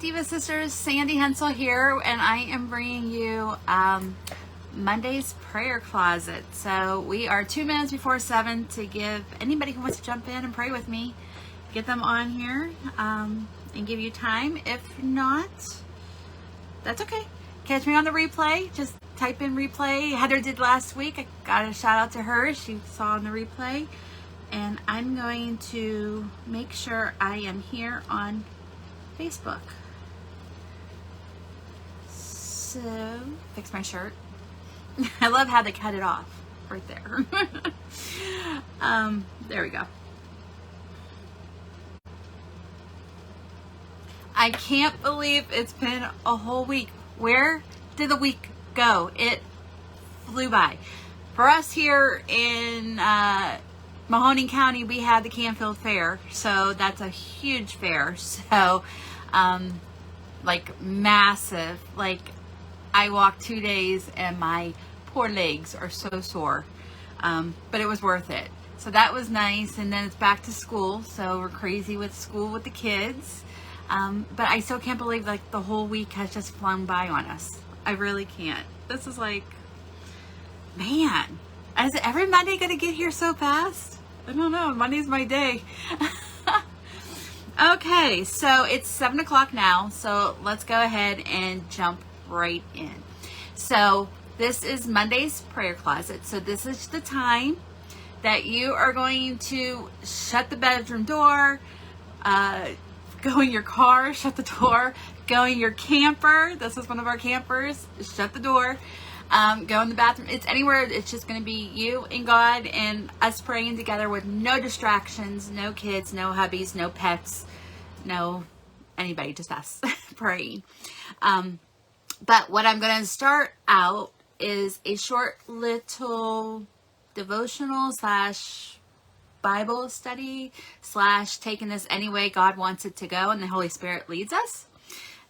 Diva Sisters, Sandy Hensel here, and I am bringing you Monday's prayer closet. So we are 2 minutes before 7 to give anybody who wants to jump in and pray with me, get them on here and give you time. If not, that's okay. Catch me on the replay. Just type in replay. Heather did last week. I got a shout out to her. She saw on the replay. And I'm going to make sure I am here on Facebook. So, fix my shirt. I love how they cut it off right there. There we go. I can't believe it's been a whole week. Where did the week go? It flew by. For us here in Mahoning County, we had the Canfield Fair, so that's a huge fair. So, like massive. Like I walked 2 days and my poor legs are so sore, but it was worth it. So that was nice. And then it's back to school, so we're crazy with school with the kids. But I still can't believe like the whole week has just flown by on us. I really can't. This is like, man, is every Monday gonna get here so fast? I don't know. Monday's my day. Okay, so it's 7 o'clock now. So let's go ahead and jump right in. So this is Monday's prayer closet. So this is the time that you are going to shut the bedroom door, go in your car, shut the door, go in your camper. This is one of our campers. Shut the door. Go in the bathroom. It's anywhere. It's just going to be you and God and us praying together with no distractions, no kids, no hubbies, no pets, no anybody, just us praying. But what I'm going to start out is a short little devotional / Bible study / taking this any way God wants it to go and the Holy Spirit leads us.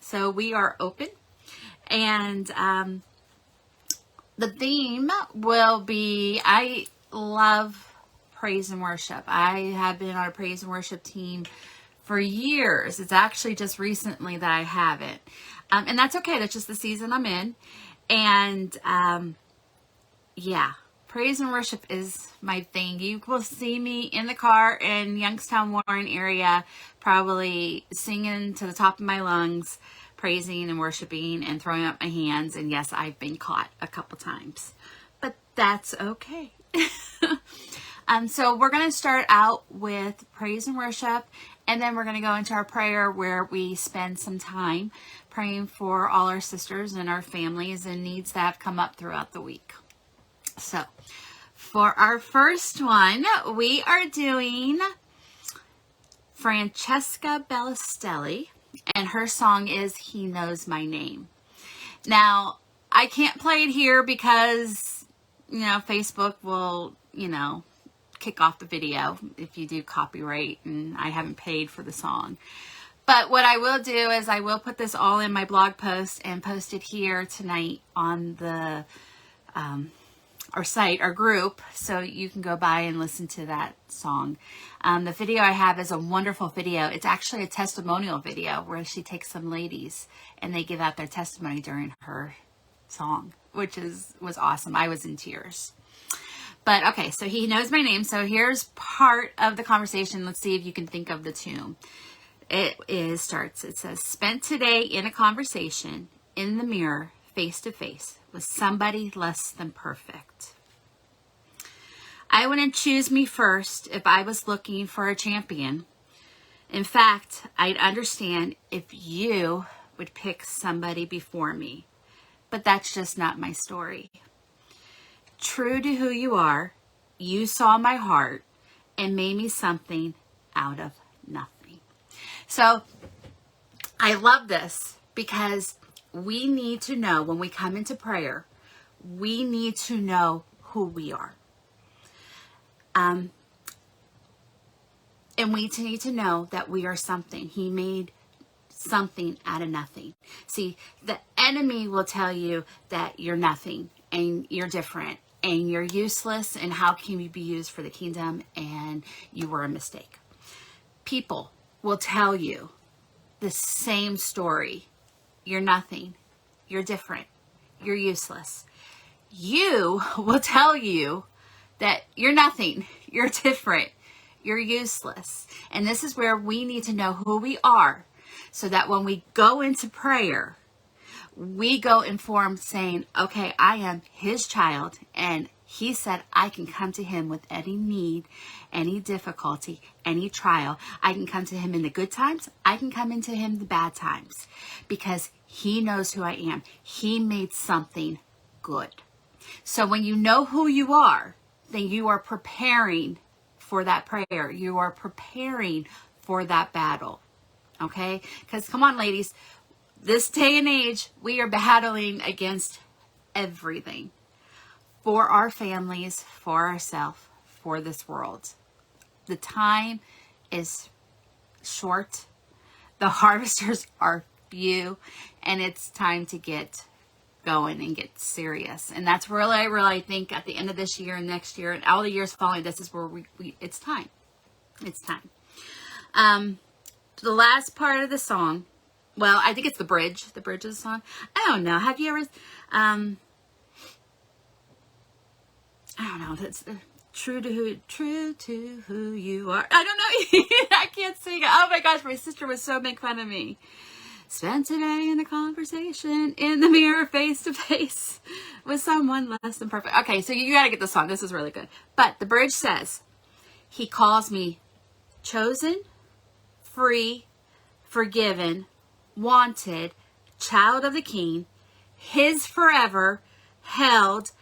So we are open. And the theme will be, I love praise and worship. I have been on a praise and worship team for years. It's actually just recently that I haven't. And that's okay. That's just the season I'm in. And yeah, praise and worship is my thing. You will see me in the car in Youngstown, Warren area, probably singing to the top of my lungs, praising and worshiping and throwing up my hands. And yes, I've been caught a couple times, but that's okay. So we're going to start out with praise and worship, and then we're going to go into our prayer where we spend some time praying for all our sisters and our families and needs that have come up throughout the week. So for our first one, we are doing Francesca Bellistelli, and her song is He Knows My Name. Now, I can't play it here because, Facebook will, kick off the video if you do copyright, and I haven't paid for the song. But what I will do is I will put this all in my blog post and post it here tonight on the our site, our group, so you can go by and listen to that song. The video I have is a wonderful video. It's actually a testimonial video where she takes some ladies and they give out their testimony during her song, which was awesome. I was in tears. But okay, so He Knows My Name. So here's part of the conversation. Let's see if you can think of the tune. It says, spent today in a conversation in the mirror, face to face, with somebody less than perfect. I wouldn't choose me first if I was looking for a champion. In fact, I'd understand if you would pick somebody before me. But that's just not my story. True to who you are, you saw my heart and made me something out of nothing. So I love this because we need to know when we come into prayer, we need to know who we are. And we need to know that we are something. He made something out of nothing. See, the enemy will tell you that you're nothing and you're different and you're useless and how can you be used for the kingdom and you were a mistake. People will tell you the same story. You're nothing. You're different. You're useless. You will tell you that you're nothing. You're different. You're useless. And this is where we need to know who we are, so that when we go into prayer, we go informed saying, okay, I am his child, and he said I can come to him with any need, any difficulty, any trial. I can come to him in the good times. I can come into him in the bad times, because he knows who I am. He made something good. So when you know who you are, then you are preparing for that prayer. You are preparing for that battle. Okay? Because come on, ladies, this day and age, we are battling against everything. For our families, for ourselves, for this world. The time is short. The harvesters are few, and it's time to get going and get serious. And that's really, I really think at the end of this year and next year and all the years following, this is where we it's time. It's time. The last part of the song, well, I think it's the bridge of the song. I don't know. Have you ever, I don't know. That's true to who you are. I don't know. I can't sing. Oh my gosh, my sister would so make fun of me. Spent today in a conversation in the mirror, face to face with someone less than perfect. Okay, so you got to get the song. This is really good. But the bridge says, he calls me chosen, free, forgiven, wanted, child of the King, his forever, held,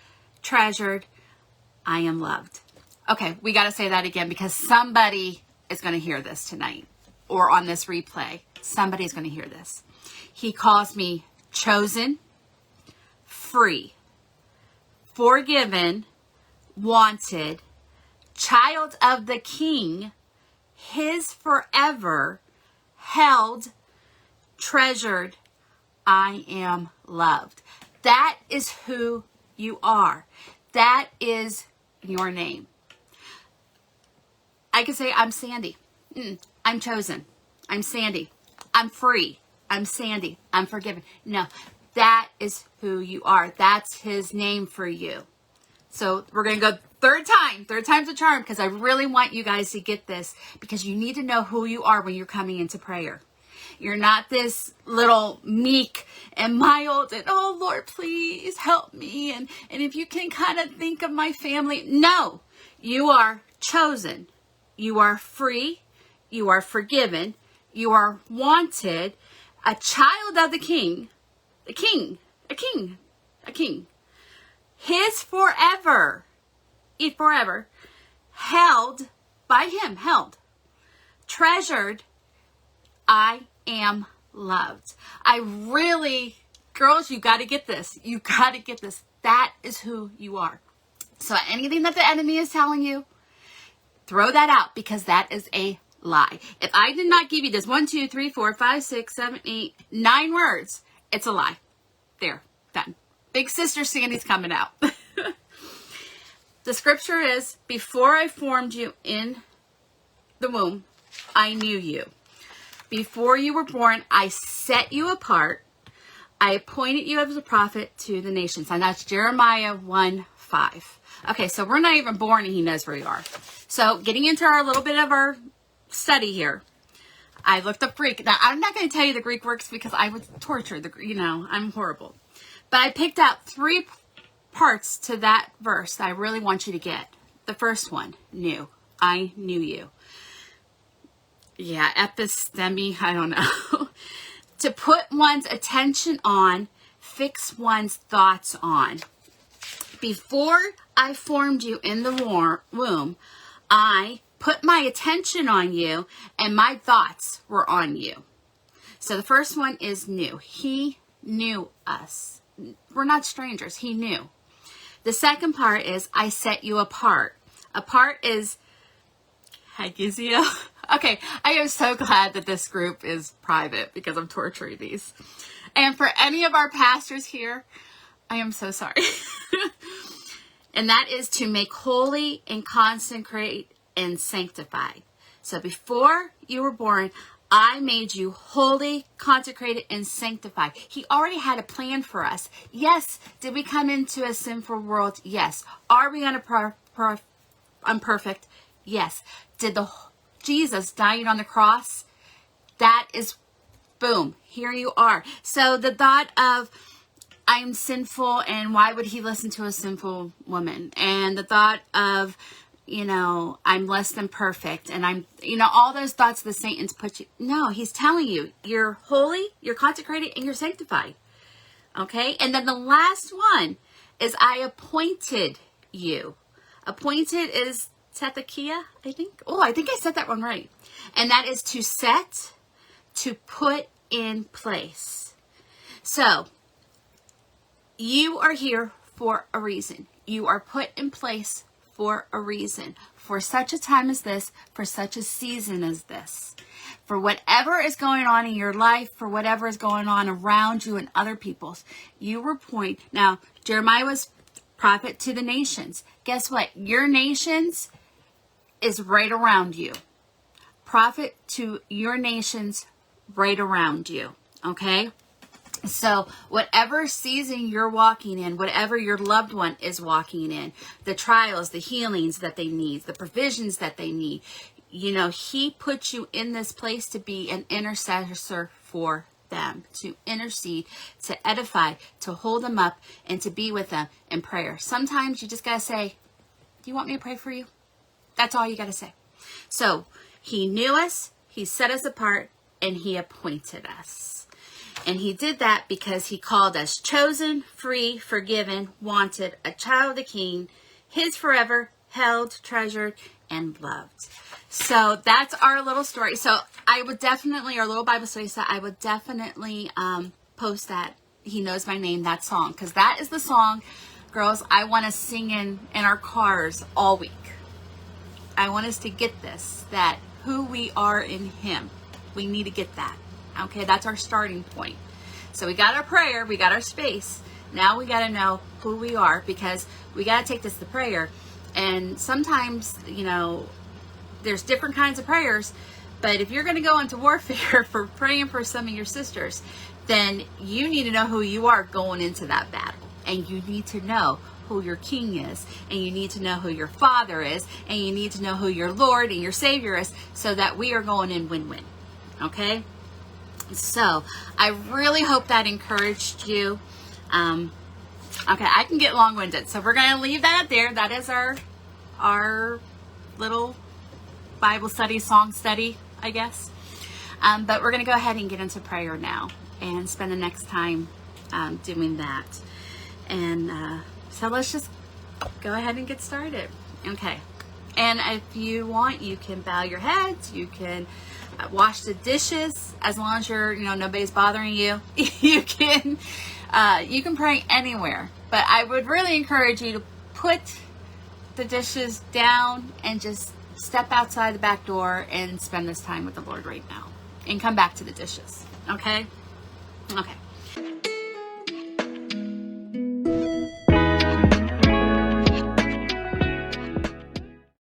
treasured, I am loved. Okay, we got to say that again, because somebody is going to hear this tonight, or on this replay. Somebody's going to hear this. He calls me chosen, free, forgiven, wanted, child of the King, his forever, held, treasured, I am loved. That is who you are. That is your name. I could say, I'm Sandy. I'm chosen. I'm Sandy. I'm free. I'm Sandy. I'm forgiven. No, that is who you are. That's his name for you. So we're going to go third time. Third time's a charm, because I really want you guys to get this, because you need to know who you are when you're coming into prayer. You're not this little meek and mild and, oh, Lord, please help me. And if you can kind of think of my family. No, you are chosen. You are free. You are forgiven. You are wanted, a child of the King, a king, a king, a king. His forever, held by him, held, treasured, I am loved. I really, girls, you got to get this. You got to get this. That is who you are. So anything that the enemy is telling you, throw that out, because that is a lie. If I did not give you this 1, 2, 3, 4, 5, 6, 7, 8, 9 words, it's a lie. There, done. Big sister Sandy's coming out. The scripture is, before I formed you in the womb, I knew you. Before you were born, I set you apart. I appointed you as a prophet to the nations. And that's Jeremiah 1:5. Okay, so we're not even born and he knows where we are. So getting into our little bit of our study here, I looked up Greek. Now, I'm not going to tell you the Greek works, because I would torture I'm horrible. But I picked out 3 parts to that verse that I really want you to get. The first one, knew. I knew you. Yeah, episteme, I don't know. To put one's attention on, fix one's thoughts on. Before I formed you in the womb, I put my attention on you, and my thoughts were on you. So the first one is new. He knew us. We're not strangers. He knew. The second part is, I set you apart. Apart is hagizio. Okay, I am so glad that this group is private, because I'm torturing these. And for any of our pastors here, I am so sorry. And that is to make holy and consecrate and sanctified. So before you were born, I made you holy, consecrated, and sanctified. He already had a plan for us. Yes. Did we come into a sinful world? Yes. Are we unperfect? Yes. Did Jesus dying on the cross? That is, boom, here you are. So the thought of, I'm sinful, and why would he listen to a sinful woman? And the thought of, I'm less than perfect, and I'm, all those thoughts the Satan's put you. No, he's telling you, you're holy, you're consecrated, and you're sanctified. Okay? And then the last one is, I appointed you. Appointed is Tetakia, I think. Oh, I think I said that one right. And that is to set, to put in place. So, you are here for a reason. You are put in place for a reason, for such a time as this, for such a season as this, for whatever is going on in your life, for whatever is going on around you and other people's. You were appointed. Now, Jeremiah was prophet to the nations. Guess what? Your nations is right around you. Prophet to your nations right around you. Okay? So whatever season you're walking in, whatever your loved one is walking in, the trials, the healings that they need, the provisions that they need, he put you in this place to be an intercessor for them, to intercede, to edify, to hold them up, and to be with them in prayer. Sometimes you just got to say, do you want me to pray for you? That's all you got to say. So he knew us, he set us apart, and he appointed us. And he did that because he called us chosen, free, forgiven, wanted, a child of the King, his forever, held, treasured, and loved. So that's our little story. So I would definitely, our little Bible study set, I would definitely post that, He Knows My Name, that song. Because that is the song, girls, I want to sing in our cars all week. I want us to get this, that who we are in Him. We need to get that. Okay, that's our starting point. So we got our prayer, we got our space. Now we got to know who we are, because we got to take this to prayer. And sometimes, there's different kinds of prayers. But if you're going to go into warfare for praying for some of your sisters, then you need to know who you are going into that battle. And you need to know who your King is, and you need to know who your Father is, and you need to know who your Lord and your Savior is, so that we are going in win-win. Okay? So, I really hope that encouraged you. Okay, I can get long-winded, so we're going to leave that there. That is our little Bible study, song study, I guess. But we're going to go ahead and get into prayer now and spend the next time doing that. And so let's just go ahead and get started. Okay. And if you want, you can bow your heads. You can wash the dishes, as long as you're, nobody's bothering you. You can pray anywhere. But I would really encourage you to put the dishes down and just step outside the back door and spend this time with the Lord right now. And come back to the dishes. Okay? Okay.